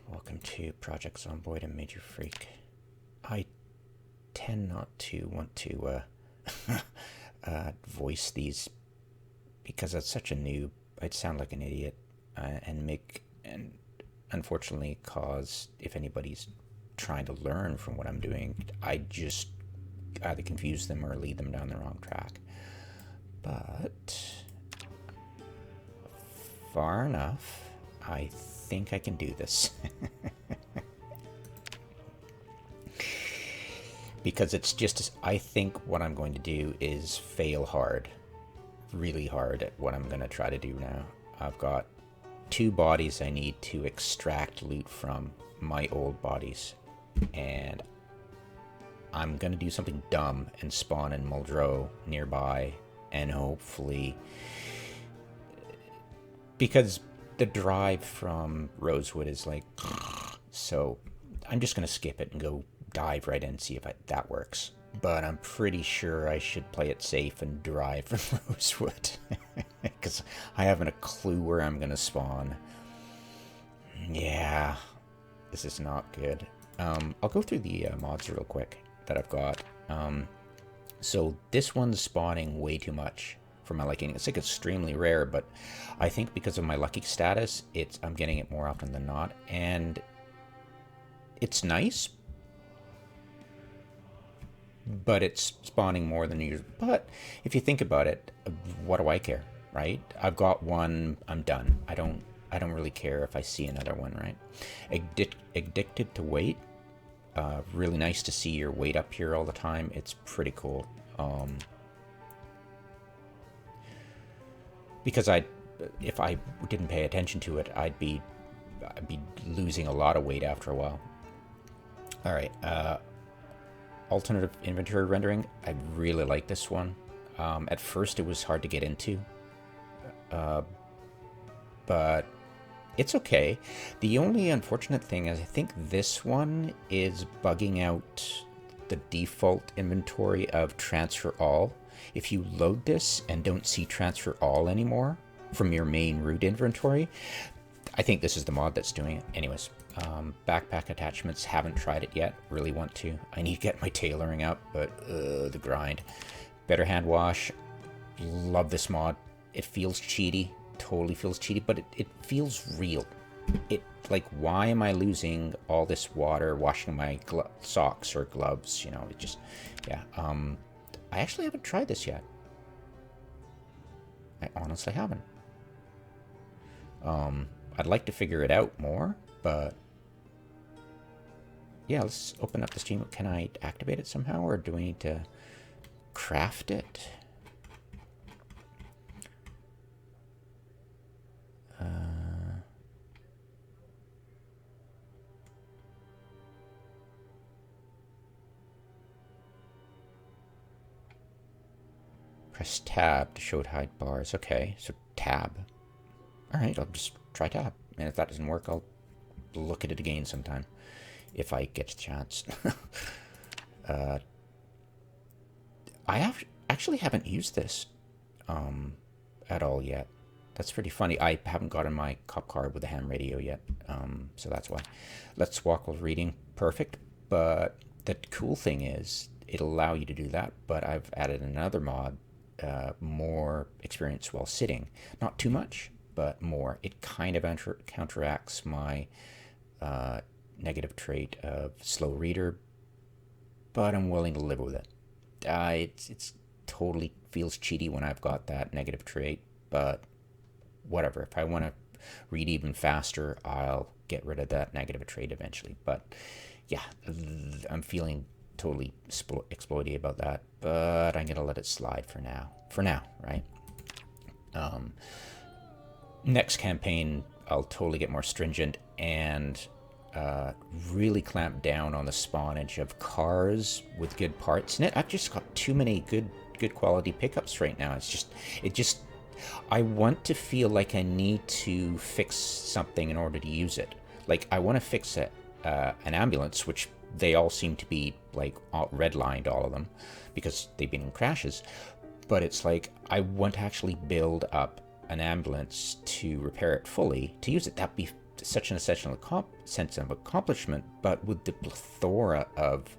Welcome to Project Zomboid and Major Freak. I tend not to want to voice these because that's such a noob. I'd sound like an idiot and unfortunately cause, if anybody's trying to learn from what I'm doing, I just either confuse them or lead them down the wrong track. But far enough, I think I can do this. Because it's just, I think what I'm going to do is fail hard, really hard at what I'm going to try to do now. I've got 2 bodies I need to extract loot from, my old bodies, and I'm going to do something dumb and spawn in Muldrow nearby, and hopefully, because the drive from Rosewood is like, so I'm just going to skip it and go dive right in and see if that works. But I'm pretty sure I should play it safe and drive from Rosewood because I haven't a clue where I'm going to spawn. Yeah, this is not good. I'll go through the mods real quick that I've got. So this one's spawning way too much for my liking. It's like extremely rare, but I think because of my lucky status, I'm getting it more often than not, and it's nice, but it's spawning more than usual. But if you think about it, what do I care, right? I've got one, I'm done. I don't really care if I see another one, right? Addicted to weight. Really nice to see your weight up here all the time. It's pretty cool. Because if I didn't pay attention to it, I'd be losing a lot of weight after a while. All right, alternative inventory rendering. I really like this one. At first, it was hard to get into, but it's okay. The only unfortunate thing is I think this one is bugging out the default inventory of transfer all. If you load this and don't see transfer all anymore from your main root inventory, I think this is the mod that's doing it. Anyways, backpack attachments, haven't tried it yet, really want to. I need to get my tailoring up, but the grind. Better hand wash, love this mod. It feels cheaty, totally feels cheaty, but it feels real. Like, why am I losing all this water washing my socks or gloves? You know, it just, yeah. I actually haven't tried this yet. I honestly haven't. I'd like to figure it out more, but yeah, let's open up the Steam. Can I activate it somehow, or do we need to craft it? Press tab to show hide bars. Okay, so tab. All right, I'll just try tab. And if that doesn't work, I'll look at it again sometime if I get the chance. I actually haven't used this at all yet. That's pretty funny. I haven't gotten my cop card with a ham radio yet, so that's why. Let's walk while reading. Perfect. But the cool thing is it'll allow you to do that, but I've added another mod, more experience while sitting. Not too much, but more. It kind of counteracts my negative trait of slow reader, but I'm willing to live with it. It's totally feels cheaty when I've got that negative trait, but whatever. If I want to read even faster, I'll get rid of that negative trait eventually. But yeah, I'm feeling totally exploity about that, but I'm gonna let it slide for now. For now, right? Next campaign, I'll totally get more stringent and really clamp down on the spawnage of cars with good parts in it. I've just got too many good quality pickups right now. I want to feel like I need to fix something in order to use it. Like, I want to fix an ambulance, which they all seem to be like redlined, all of them, because they've been in crashes. But it's like, I want to actually build up an ambulance to repair it fully, to use it, that'd be such an essential sense of accomplishment. But with the plethora of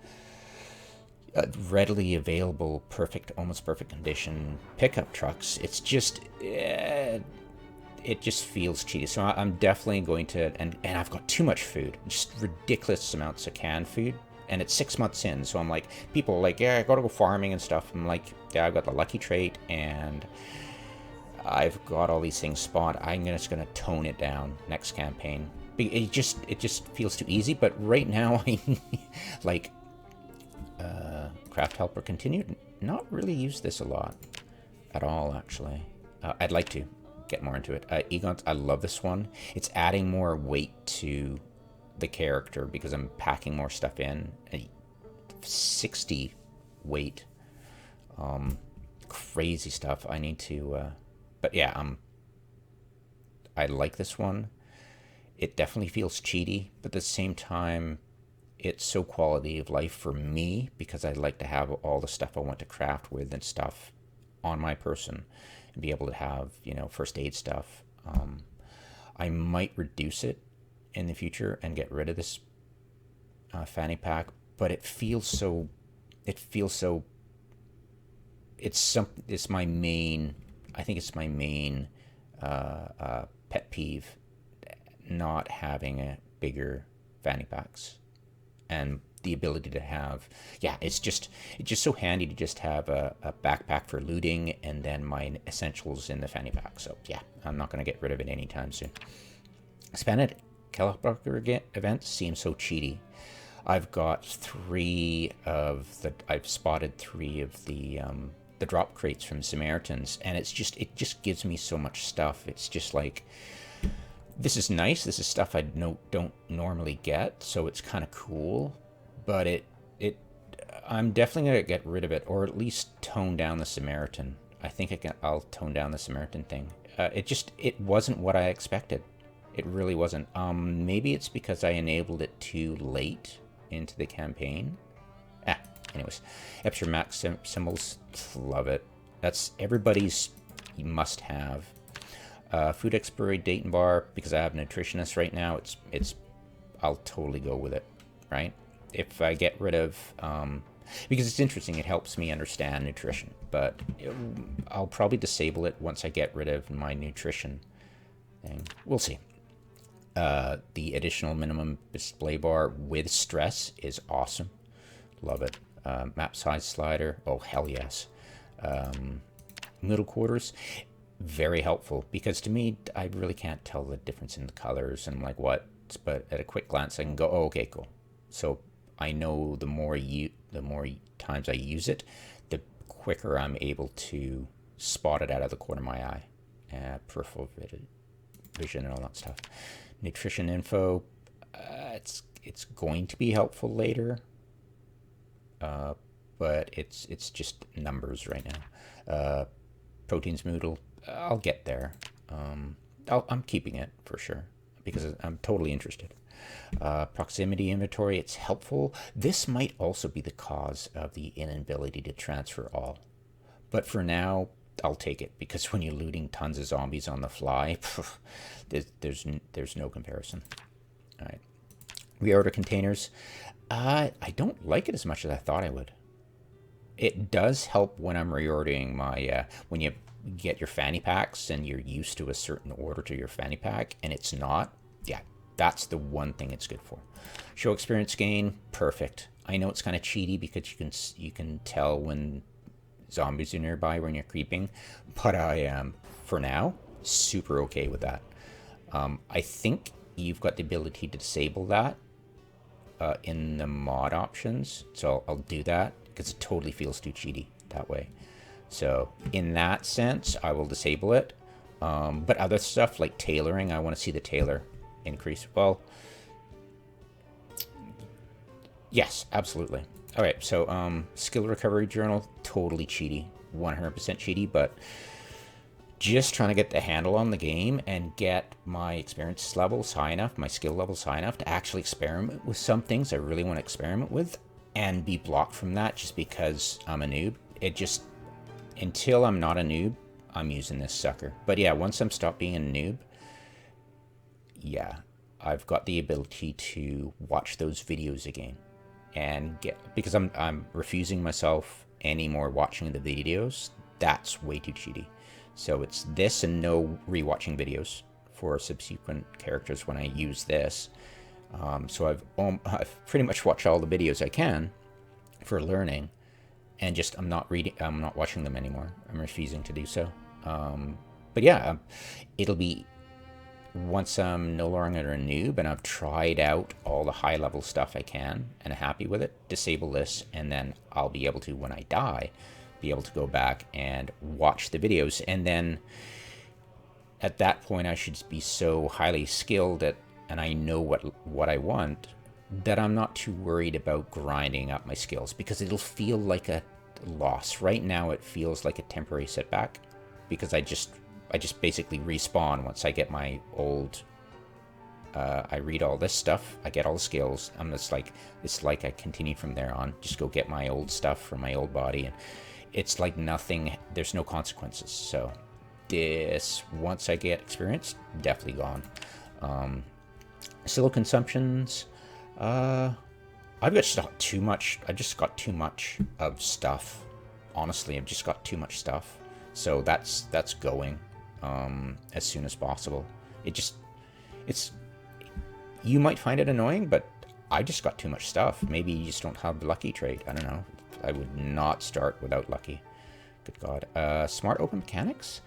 readily available, almost perfect condition pickup trucks, it's just, it just feels cheaty. So I'm definitely going to, and I've got too much food, just ridiculous amounts of canned food. And it's 6 months in, so I'm like, people are like, yeah, I gotta go farming and stuff. I'm like, yeah, I've got the lucky trait, and I've got all these things spawned. I'm just gonna tone it down next campaign. It just feels too easy. But right now, I like craft helper continued. Not really use this a lot at all, actually. I'd like to get more into it. Egons, I love this one. It's adding more weight to the character because I'm packing more stuff in. 60 weight. Crazy stuff. I need to but yeah, I like this one. It definitely feels cheaty, but at the same time, it's so quality of life for me because I like to have all the stuff I want to craft with and stuff on my person and be able to have, first aid stuff. I might reduce it in the future and get rid of this fanny pack, but it's my main, I think it's my main pet peeve, not having a bigger fanny packs and the ability to have, it's just so handy to just have a backpack for looting and then my essentials in the fanny pack. So yeah, I'm not going to get rid of it anytime soon. Expanded helicopter events seem so cheaty. I've got I've spotted 3 of the drop crates from Samaritans, and it just gives me so much stuff. It's just like, this is nice. This is stuff I don't normally get, so it's kind of cool. But I'm definitely gonna get rid of it, or at least tone down the Samaritan. I think I'll tone down the Samaritan thing. It wasn't what I expected. It really wasn't. Maybe it's because I enabled it too late into the campaign. Anyways, Epster Max symbols, love it. That's everybody's must-have. Food expiry date and bar, because I have Nutritionist right now. I'll totally go with it, right? If I get rid of, because it's interesting, it helps me understand nutrition, but I'll probably disable it once I get rid of my nutrition thing. We'll see. The additional minimum display bar with stress is awesome. Love it. Map size slider. Oh, hell yes. Middle quarters. Very helpful, because to me, I really can't tell the difference in the colors and like what, but at a quick glance, I can go, oh, okay, cool. So I know the more times I use it, the quicker I'm able to spot it out of the corner of my eye. Peripheral vision and all that stuff. Nutrition info, it's going to be helpful later, but it's just numbers right now. Proteins Moodle, I'll get there. I'm keeping it for sure because I'm totally interested. Proximity inventory, it's helpful. This might also be the cause of the inability to transfer all, but for now, I'll take it, because when you're looting tons of zombies on the fly, there's no comparison. All right, reorder containers. I don't like it as much as I thought I would. It does help when I'm reordering my when you get your fanny packs and you're used to a certain order to your fanny pack and it's not. Yeah, that's the one thing it's good for. Show experience gain, perfect. I know it's kind of cheaty because you can tell when zombies are nearby when you're creeping, but I am, for now, super okay with that. I think you've got the ability to disable that in the mod options, so I'll do that because it totally feels too cheaty that way. So in that sense, I will disable it. But other stuff like tailoring, I want to see the tailor increase. Well, yes, absolutely. All right, so skill recovery journal, totally cheaty, 100% cheaty, but just trying to get the handle on the game and get my experience levels high enough, my skill levels high enough to actually experiment with some things I really want to experiment with and be blocked from that just because I'm a noob. It just, until I'm not a noob, I'm using this sucker. But yeah, once I'm stopped being a noob, yeah, I've got the ability to watch those videos again and get, because I'm refusing myself any more watching the videos. That's way too cheaty. So it's this and no rewatching videos for subsequent characters when I use this. So I've pretty much watched all the videos I can for learning, and just I'm not watching them anymore. I'm refusing to do so. But yeah, it'll be, once I'm no longer a noob and I've tried out all the high level stuff I can and happy with it, disable this, and then I'll be able to, when I die, be able to go back and watch the videos. And then at that point I should be so highly skilled at, and I know what I want, that I'm not too worried about grinding up my skills, because it'll feel like a loss. Right now it feels like a temporary setback, because I just basically respawn once I get my old, I read all this stuff, I get all the skills, I'm just like, it's like I continue from there on, just go get my old stuff from my old body, and it's like nothing, there's no consequences. So this, once I get experience, definitely gone. Silo consumptions, I've just got too much. I just got too much of stuff. Honestly, I've just got too much stuff. So that's going as soon as possible. It's. You might find it annoying, but I just got too much stuff. Maybe you just don't have the lucky trait. I don't know. I would not start without lucky. Good God. Smart open mechanics.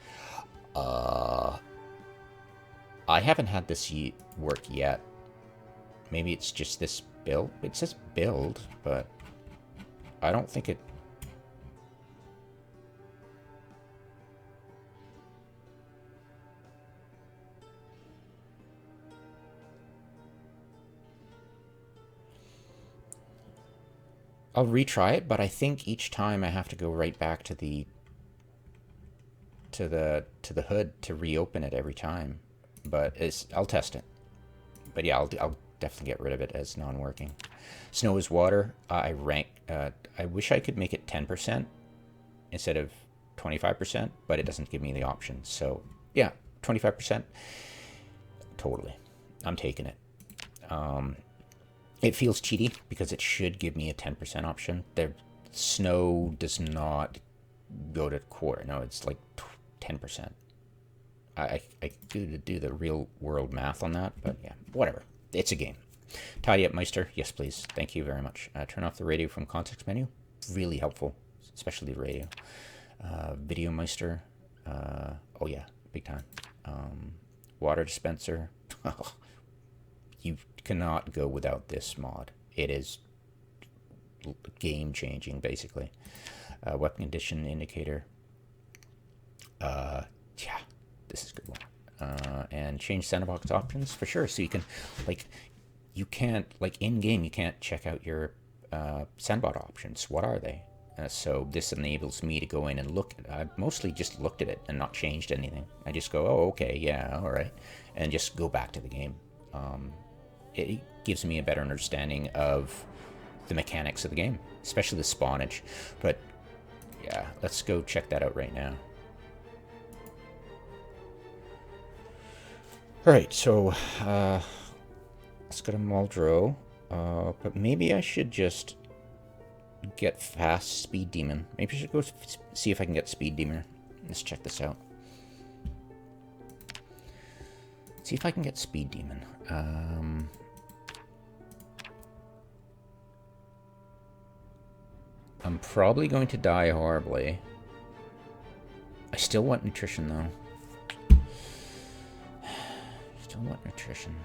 I haven't had this work yet. Maybe it's just this build. It says build, but I don't think it... I'll retry it, but I think each time I have to go right back to the hood to reopen it every time. But I'll test it. But yeah, I'll definitely get rid of it as non-working. Snow is water. I wish I could make it 10% instead of 25%, but it doesn't give me the option. So yeah, 25%. Totally, I'm taking it. It feels cheaty because it should give me a 10% option. Snow does not go to quarter. No, it's like 10%. I do the real world math on that, but yeah, whatever. It's a game. Tidy up, Meister. Yes, please. Thank you very much. Turn off the radio from context menu. Really helpful, especially the radio. Video Meister. Oh yeah, big time. Water dispenser. You cannot go without this mod. It is game changing, basically. Weapon condition indicator. Yeah, this is a good one. And change sandbox options for sure. So you can, like, you can't, like, in game, you can't check out your sandbox options. What are they? So this enables me to go in and look. I've mostly just looked at it and not changed anything. I just go, oh, okay, yeah, all right, and just go back to the game. It gives me a better understanding of the mechanics of the game, especially the spawnage. But yeah, let's go check that out right now. All right, so let's go to Muldrow. But maybe I should just get fast Speed Demon. Maybe I should go see if I can get Speed Demon. Let's check this out. See if I can get Speed Demon. I'm probably going to die horribly. I still want nutrition, though. Still want nutrition.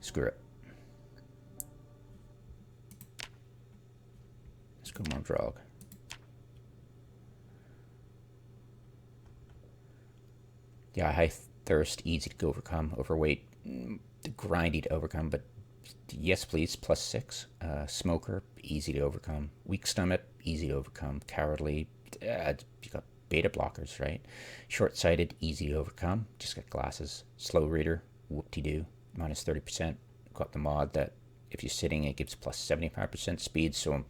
Screw it. Come on, frog. Yeah, high thirst, easy to overcome. Overweight, grindy to overcome, but yes, please, +6. Smoker, easy to overcome. Weak stomach, easy to overcome. Cowardly, you got beta blockers, right? Short-sighted, easy to overcome. Just got glasses. Slow reader, whoop-de-doo, -30%. Got the mod that if you're sitting, it gives +75% speed. So I'm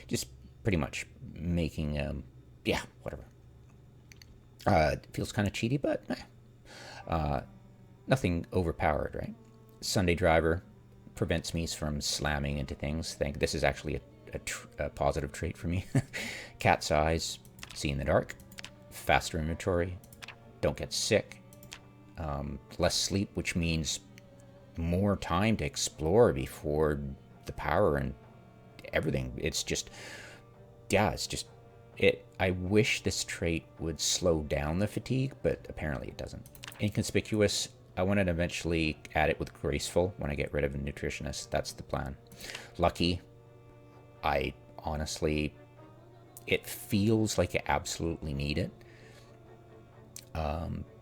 just pretty much making, yeah, whatever. It feels kind of cheaty, but nothing overpowered, right? Sunday driver prevents me from slamming into things. Think this is actually a positive trait for me. Cat's eyes, see in the dark, faster inventory, don't get sick, less sleep, which means more time to explore before the power and everything. It's just, yeah, it's just it. I wish this trait would slow down the fatigue, but apparently it doesn't. Inconspicuous. I want to eventually add it with graceful when I get rid of a nutritionist. That's the plan. Lucky. I honestly, it feels like I absolutely need it,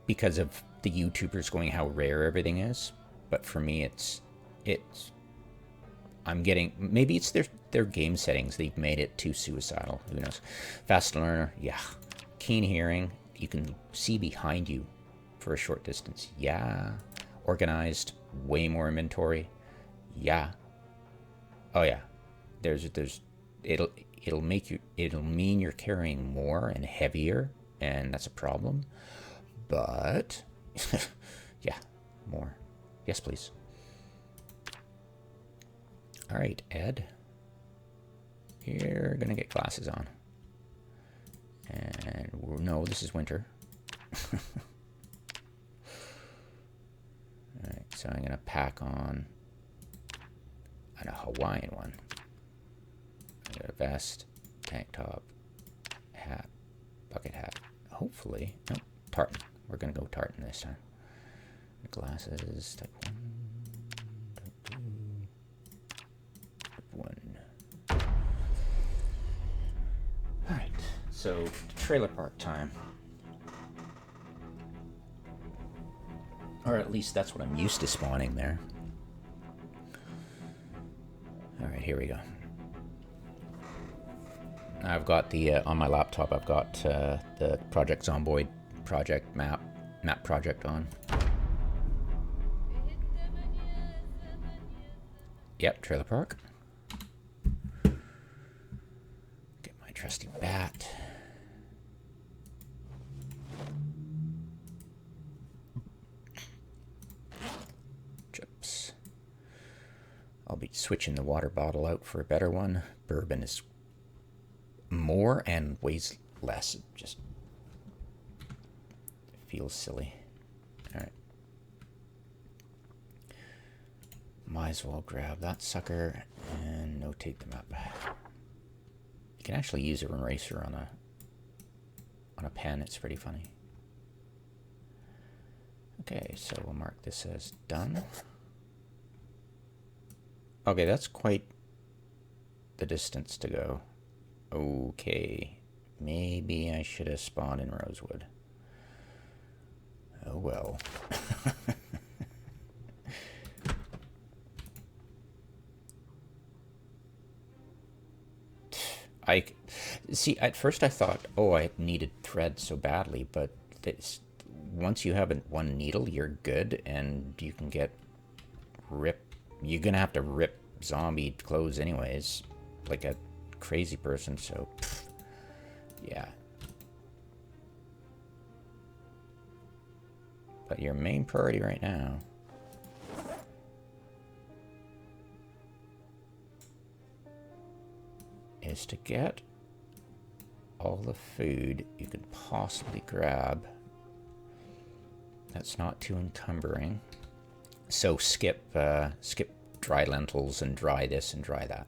because of the YouTubers going how rare everything is. But for me, it's I'm getting, maybe it's their game settings. They've made it too suicidal. Who knows? Fast learner, yeah. Keen hearing, you can see behind you for a short distance, yeah. Organized, way more inventory, yeah. Oh yeah. It'll mean you're carrying more and heavier, and that's a problem. But yeah, more. Yes, please. All right, Ed. You're gonna get glasses on. And no, this is winter. All right, so I'm gonna pack on a Hawaiian one. I got a vest, tank top, hat, bucket hat. Hopefully, no, tartan. We're gonna go tartan this time. Glasses, type 1, type 2, type 1. Alright, so trailer park time. Or at least that's what I'm used to spawning there. Alright, here we go. I've got the, on my laptop, I've got the Project Zomboid project map project on. Yep, trailer park. Get my trusty bat. Chips. I'll be switching the water bottle out for a better one. Bourbon is more and weighs less. It just feels silly. All right. Might as well grab that sucker and notate the map. You can actually use an eraser on a pen. It's pretty funny. Okay, so we'll mark this as done. Okay, that's quite the distance to go. Okay, maybe I should have spawned in Rosewood. Oh well. I see. At first, I thought, oh, I needed thread so badly, but once you have one needle, you're good, and you can get You're gonna have to rip zombie clothes anyways, like a crazy person. So, yeah. But your main priority right now is to get all the food you can possibly grab that's not too encumbering. So skip dry lentils and dry this and dry that.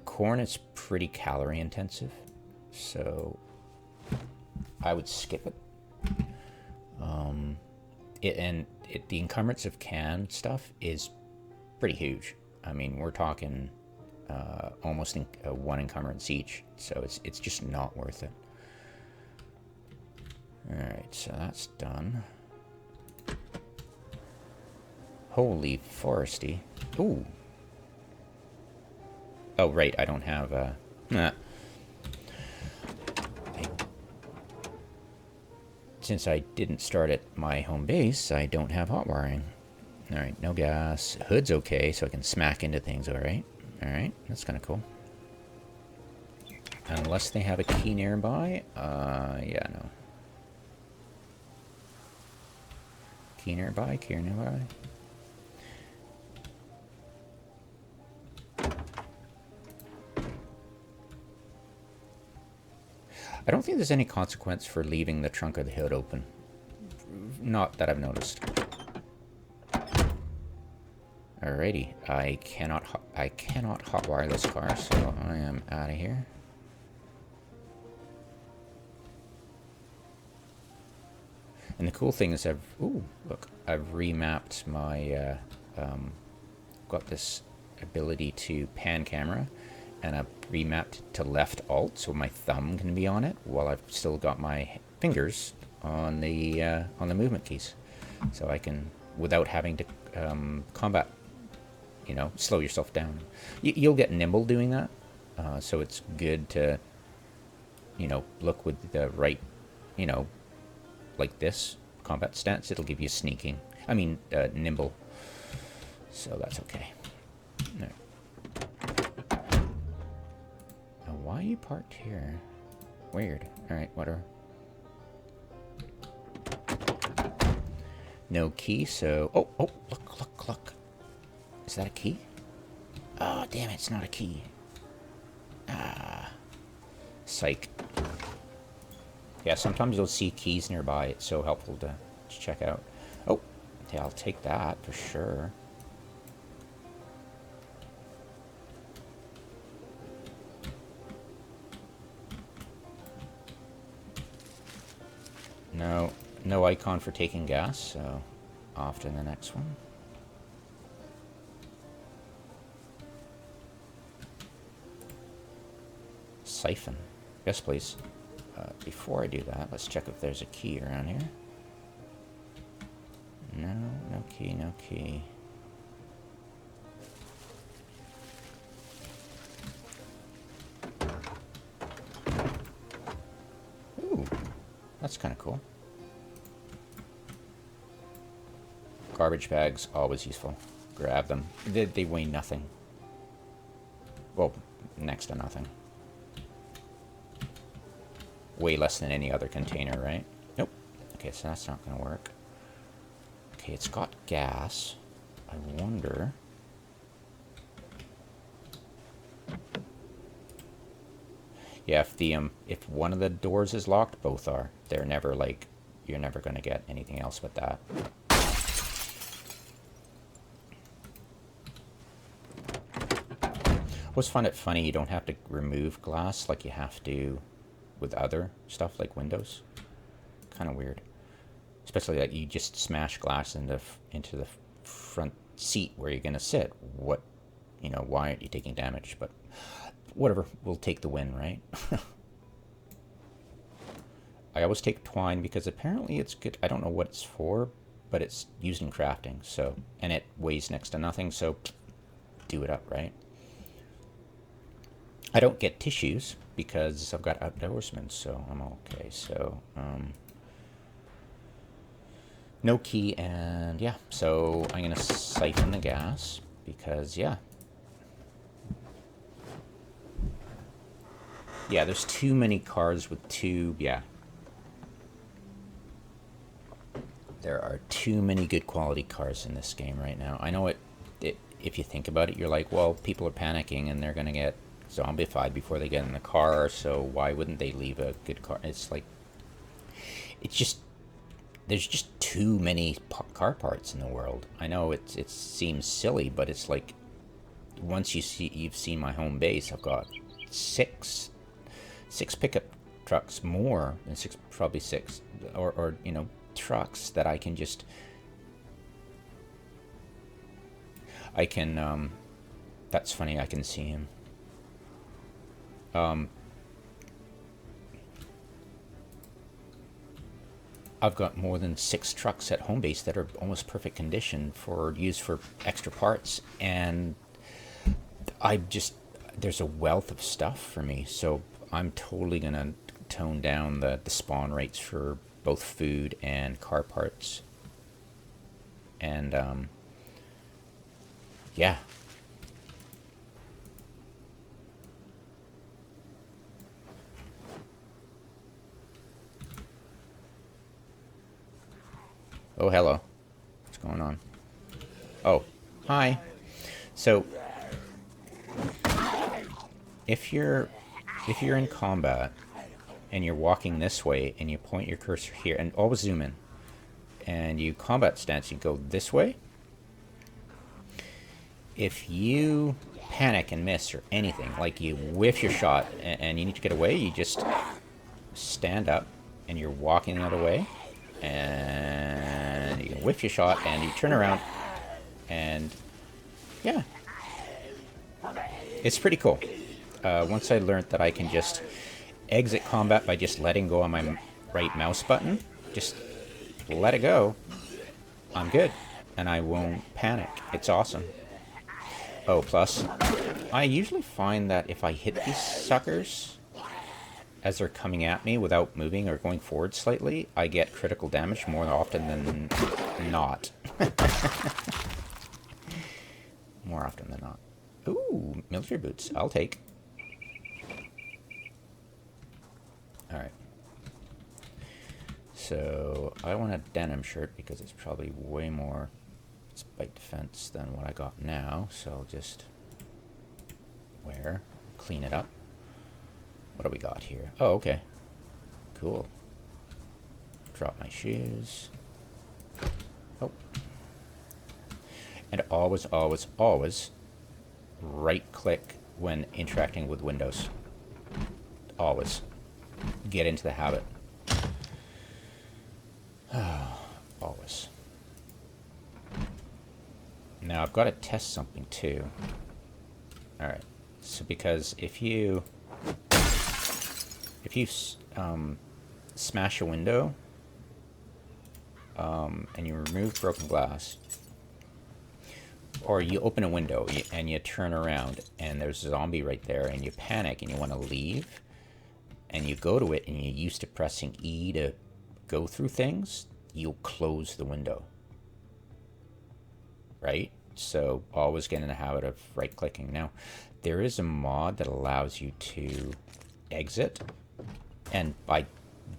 Corn is pretty calorie intensive, so I would skip it. The encumbrance of canned stuff is pretty huge. I mean, we're talking almost one encumbrance each, so it's just not worth it. Alright, so that's done. Holy foresty. Ooh. Oh, right, I don't have since I didn't start at my home base, I don't have hot wiring. Alright, no gas. Hood's okay, so I can smack into things, alright. Alright, that's kind of cool. Unless they have a key nearby. Yeah, no. Key nearby, key nearby. I don't think there's any consequence for leaving the trunk of the hood open. Not that I've noticed. Alrighty, I cannot hotwire this car, so I am out of here. And the cool thing is I've remapped my got this ability to pan camera, and I've remapped to left alt so my thumb can be on it while I've still got my fingers on the movement keys, so I can, without having to combat, you know, slow yourself down. You'll get nimble doing that, so it's good to, you know, look with the right, you know, like this combat stance. It'll give you sneaking, I mean nimble, so that's okay. No. Now, why are you parked here? Weird. Alright, whatever. No key, so oh, look, is that a key? Oh damn it, it's not a key. Ah, psych. Yeah, sometimes you'll see keys nearby. It's so helpful to check out. Oh, yeah, I'll take that for sure. No icon for taking gas, so off to the next one. Siphon. Yes, please. Before I do that, let's check if there's a key around here. No key, no key. Ooh, that's kind of cool. Garbage bags, always useful. Grab them. They weigh nothing. Well, next to nothing. Way less than any other container, right? Nope. Okay, so that's not going to work. Okay, it's got gas. I wonder... Yeah, if one of the doors is locked, both are. They're never like... You're never going to get anything else but that. I always find it funny you don't have to remove glass like you have to with other stuff like windows. Kind of weird. Especially like you just smash glass into the front seat where you're going to sit. What, you know, why aren't you taking damage? But whatever, we'll take the win, right? I always take twine because apparently it's good. I don't know what it's for, but it's used in crafting. So, and it weighs next to nothing, so do it up, right? I don't get tissues because I've got outdoorsmen, so I'm okay. So, no key, and yeah, so I'm going to siphon the gas because, yeah. Yeah, there's too many cars with two, yeah. There are too many good quality cars in this game right now. I know it if you think about it, you're like, well, people are panicking and they're going to get zombified before they get in the car, so why wouldn't they leave a good car? It's like, it's just, there's just too many car parts in the world. I know it seems silly, but it's like, once you've seen my home base, I've got six pickup trucks, more than six, probably six, or you know, trucks that I can That's funny, I can see him. Um, I've got more than 6 trucks at home base that are almost perfect condition for use for extra parts, and I just, there's a wealth of stuff for me, so I'm totally gonna tone down the spawn rates for both food and car parts. And yeah. Oh, hello. What's going on? Oh, hi. So if you're in combat and you're walking this way and you point your cursor here, and always zoom in, and you combat stance, you go this way. If you panic and miss or anything, like you whiff your shot and you need to get away, you just stand up and you're walking the other way, and you can whiff your shot and you turn around, and yeah, it's pretty cool. Once I learned that I can just exit combat by just letting go on my right mouse button, just let it go, I'm good, and I won't panic. It's awesome. Oh, plus, I usually find that if I hit these suckers as they're coming at me without moving or going forward slightly, I get critical damage more often than not. More often than not. Ooh, military boots. I'll take. Alright. So, I want a denim shirt because it's probably way more bite defense than what I got now. So I'll just wear, clean it up. What do we got here? Oh, okay. Cool. Drop my shoes. Oh. And always, always, always right click when interacting with Windows. Always. Get into the habit. Always. Now I've got to test something too. Alright. So because if you smash a window and you remove broken glass, or you open a window and you turn around and there's a zombie right there and you panic and you want to leave and you go to it and you're used to pressing E to go through things, you'll close the window. Right? So always get in the habit of right clicking. Now there is a mod that allows you to exit, and I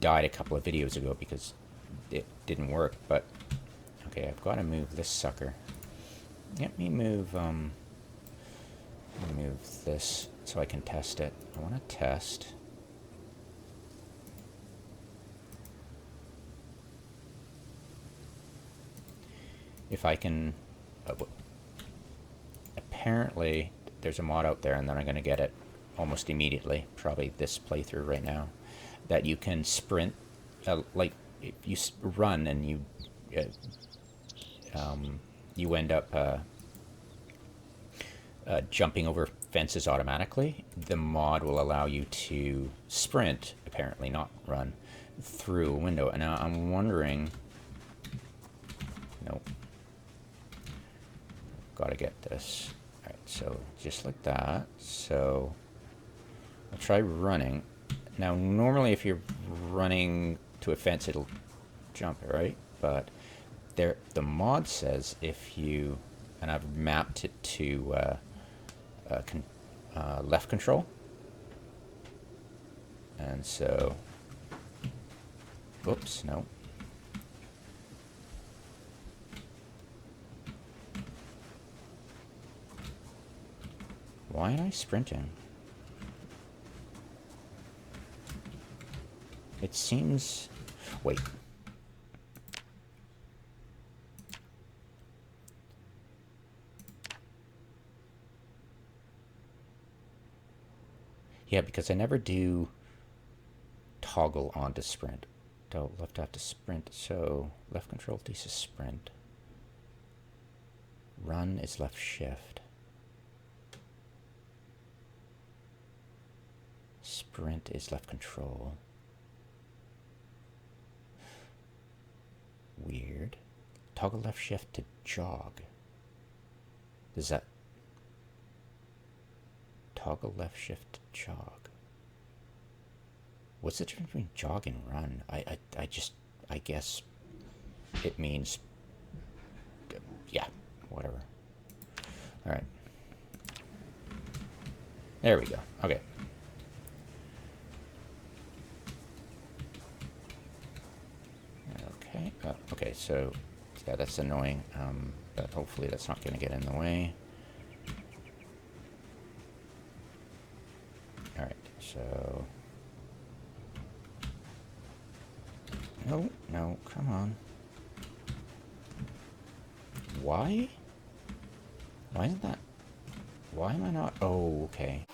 died a couple of videos ago because it didn't work, but okay, I've got to move this sucker. Let me move this so I can test it. I want to test. If I can, apparently there's a mod out there, and then I'm going to get it almost immediately, probably this playthrough right now, that you can sprint, like if you run and you end up jumping over fences automatically, the mod will allow you to sprint, apparently not run, through a window. And now I'm wondering, nope, gotta get this. Alright, so just like that. So I'll try running. Now normally if you're running to a fence it'll jump, right? But there, the mod says if you, and I've mapped it to left control, and so, oops, no. Why am I sprinting? It seems, wait. Yeah, because I never do toggle onto sprint. So left have to sprint, so left control to sprint. Run is left shift. Sprint is left control. Weird. Toggle left shift to jog. Does that... Toggle left shift to jog. What's the difference between jog and run? I guess it means... Yeah, whatever. Alright. There we go. Okay. Okay. Okay, so yeah, that's annoying, but hopefully that's not going to get in the way. Alright, so... No, come on. Why? Why isn't that... Why am I not... Oh, okay.